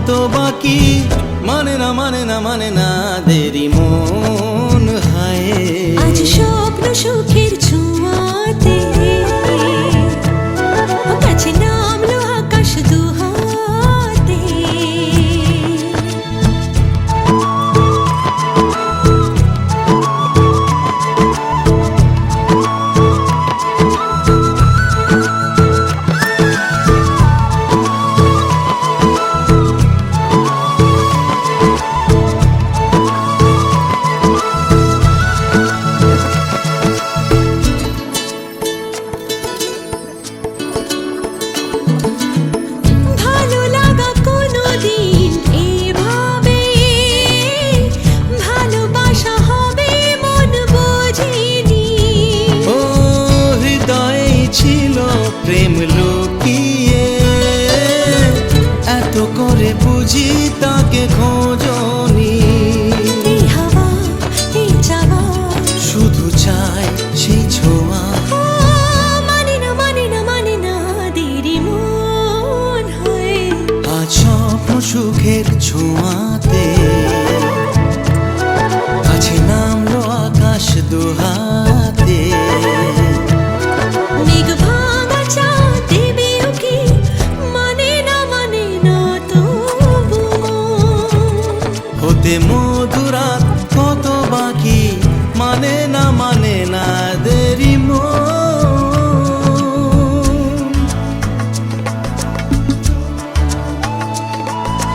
কত বাকি, মানে না মানে না মানে না দেরি মন হায়। আজ স্বপ্ন সুখের ছোঁয়াতে কাছে নামলো আকাশ দুহাতে। প্রেম লুকিয়ে এত করে বুঝি তাকে খোঁজনি। শুধু চাই সেই ছোঁয়া, মানে না মানে না মানে না দেরি মন হয়ে। আজ স্বপ্ন সুখের ছোঁয়াতে কাছে নামলো আকাশ দুহাতে। হতে মধুরাত কত বাকি, মানে না